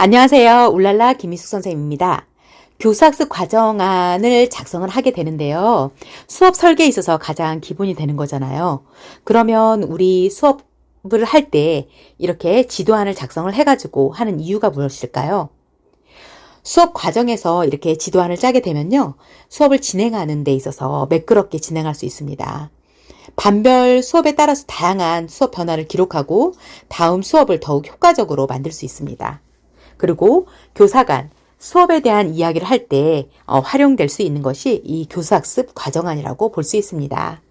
안녕하세요. 울랄라 김희숙 선생님입니다. 교사학습 과정안을 작성을 하게 되는데요. 수업 설계에 있어서 가장 기본이 되는 거잖아요. 그러면 우리 수업을 할 때 이렇게 지도안을 작성을 해가지고 하는 이유가 무엇일까요? 수업 과정에서 이렇게 지도안을 짜게 되면요. 수업을 진행하는 데 있어서 매끄럽게 진행할 수 있습니다. 반별 수업에 따라서 다양한 수업 변화를 기록하고 다음 수업을 더욱 효과적으로 만들 수 있습니다. 그리고 교사 간 수업에 대한 이야기를 할 때 활용될 수 있는 것이 이 교사학습 과정안이라고 볼 수 있습니다.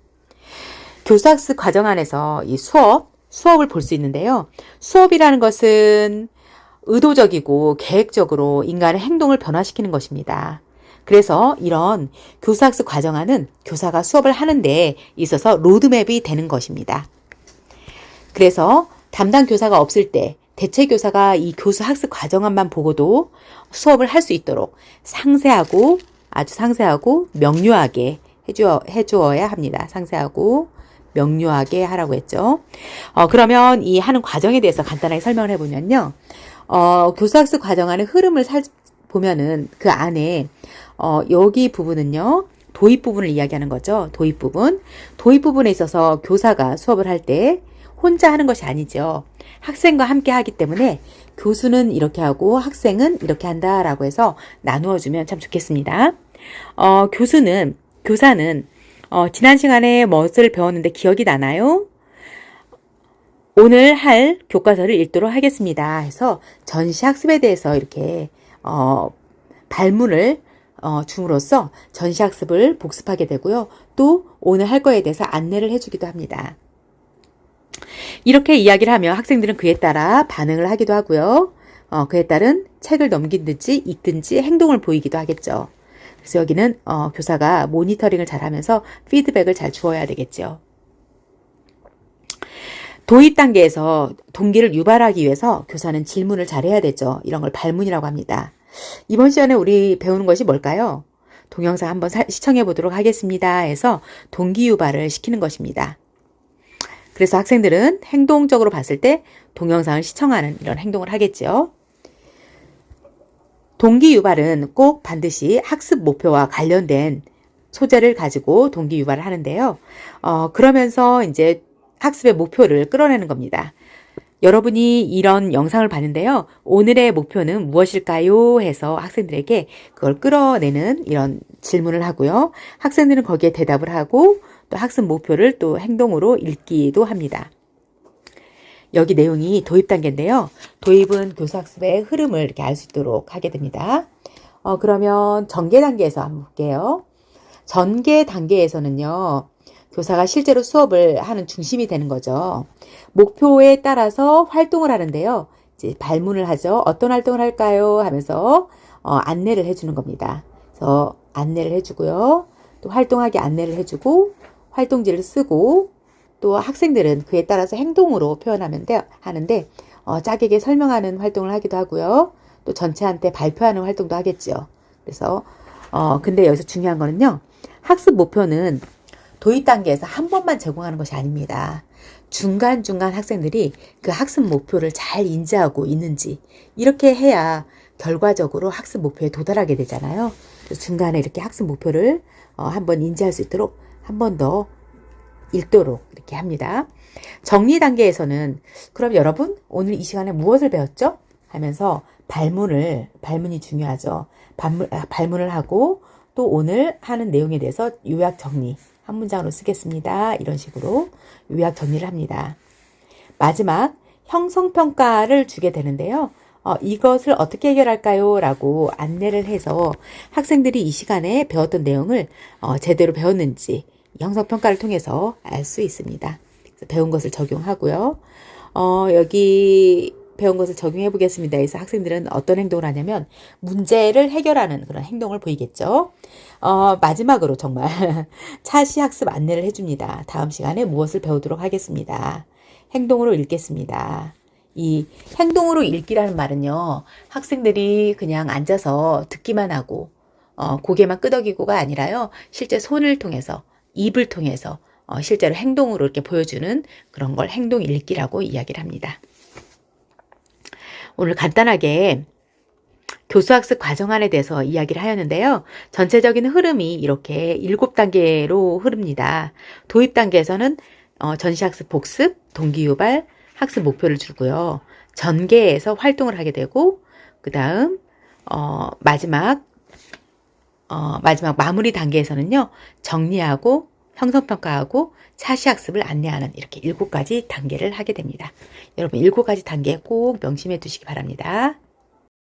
교사학습 과정안에서 이 수업을 볼 수 있는데요. 수업이라는 것은 의도적이고 계획적으로 인간의 행동을 변화시키는 것입니다. 그래서 이런 교사학습 과정안은 교사가 수업을 하는 데 있어서 로드맵이 되는 것입니다. 그래서 담당 교사가 없을 때 대체 교사가 이 교사학습 과정안만 보고도 수업을 할 수 있도록 아주 상세하고 명료하게 해주어야 합니다. 상세하고 명료하게 하라고 했죠. 그러면 이 하는 과정에 대해서 간단하게 설명을 해보면요. 교사학습 과정안의 흐름을 보면은 그 안에 여기 부분은요. 도입 부분을 이야기하는 거죠. 도입 부분에 있어서 교사가 수업을 할 때 혼자 하는 것이 아니죠. 학생과 함께 하기 때문에 교수는 이렇게 하고 학생은 이렇게 한다라고 해서 나누어 주면 참 좋겠습니다. 교사는 지난 시간에 무엇을 배웠는데 기억이 나나요? 오늘 할 교과서를 읽도록 하겠습니다. 해서 전시학습에 대해서 이렇게 발문을 줌으로써 전시학습을 복습하게 되고요. 또 오늘 할 거에 대해서 안내를 해주기도 합니다. 이렇게 이야기를 하면 학생들은 그에 따라 반응을 하기도 하고요. 그에 따른 책을 넘기든지 읽든지 행동을 보이기도 하겠죠. 그래서 여기는 교사가 모니터링을 잘하면서 피드백을 잘 주어야 되겠죠. 도입 단계에서 동기를 유발하기 위해서 교사는 질문을 잘해야 되죠. 이런 걸 발문이라고 합니다. 이번 시간에 우리 배우는 것이 뭘까요? 동영상 한번 시청해 보도록 하겠습니다. 해서 동기 유발을 시키는 것입니다. 그래서 학생들은 행동적으로 봤을 때 동영상을 시청하는 이런 행동을 하겠죠. 동기 유발은 꼭 반드시 학습 목표와 관련된 소재를 가지고 동기 유발을 하는데요. 그러면서 이제 학습의 목표를 끌어내는 겁니다. 여러분이 이런 영상을 봤는데요. 오늘의 목표는 무엇일까요? 해서 학생들에게 그걸 끌어내는 이런 질문을 하고요. 학생들은 거기에 대답을 하고 또 학습 목표를 또 행동으로 읽기도 합니다. 여기 내용이 도입 단계인데요. 도입은 교사학습의 흐름을 이렇게 알 수 있도록 하게 됩니다. 그러면 전개 단계에서 한번 볼게요. 전개 단계에서는요. 교사가 실제로 수업을 하는 중심이 되는 거죠. 목표에 따라서 활동을 하는데요. 이제 발문을 하죠. 어떤 활동을 할까요? 하면서 안내를 해주는 겁니다. 그래서 안내를 해주고요. 또 활동하게 안내를 해주고 활동지를 쓰고 또 학생들은 그에 따라서 행동으로 하는데 짝에게 설명하는 활동을 하기도 하고요. 또 전체한테 발표하는 활동도 하겠죠. 그래서 근데 여기서 중요한 거는요. 학습 목표는 도입 단계에서 한 번만 제공하는 것이 아닙니다. 중간중간 학생들이 그 학습 목표를 잘 인지하고 있는지 이렇게 해야 결과적으로 학습 목표에 도달하게 되잖아요. 그래서 중간에 이렇게 학습 목표를 한번 인지할 수 있도록 한 번 더 읽도록 이렇게 합니다. 정리 단계에서는 그럼 여러분 오늘 이 시간에 무엇을 배웠죠? 하면서 발문이 중요하죠. 발문을 하고 또 오늘 하는 내용에 대해서 요약 정리 한 문장으로 쓰겠습니다. 이런 식으로 요약 정리를 합니다. 마지막 형성평가를 주게 되는데요. 이것을 어떻게 해결할까요? 라고 안내를 해서 학생들이 이 시간에 배웠던 내용을 제대로 배웠는지 형성평가를 통해서 알 수 있습니다. 그래서 배운 것을 적용하고요. 여기 배운 것을 적용해 보겠습니다. 그래서 학생들은 어떤 행동을 하냐면 문제를 해결하는 그런 행동을 보이겠죠. 마지막으로 정말 차시 학습 안내를 해줍니다. 다음 시간에 무엇을 배우도록 하겠습니다. 행동으로 읽겠습니다. 이 행동으로 읽기라는 말은요. 학생들이 그냥 앉아서 듣기만 하고 고개만 끄덕이고가 아니라요. 실제 손을 통해서 입을 통해서 실제로 행동으로 이렇게 보여주는 그런 걸 행동 읽기라고 이야기를 합니다. 오늘 간단하게 교수학습 과정안에 대해서 이야기를 하였는데요. 전체적인 흐름이 이렇게 7단계로 흐릅니다. 도입 단계에서는 전시학습 복습, 동기유발, 학습 목표를 주고요. 전개에서 활동을 하게 되고, 그 다음 마지막 마무리 단계에서는요. 정리하고 형성평가하고 차시학습을 안내하는 이렇게 7가지 단계를 하게 됩니다. 여러분 7가지 단계 꼭 명심해 두시기 바랍니다.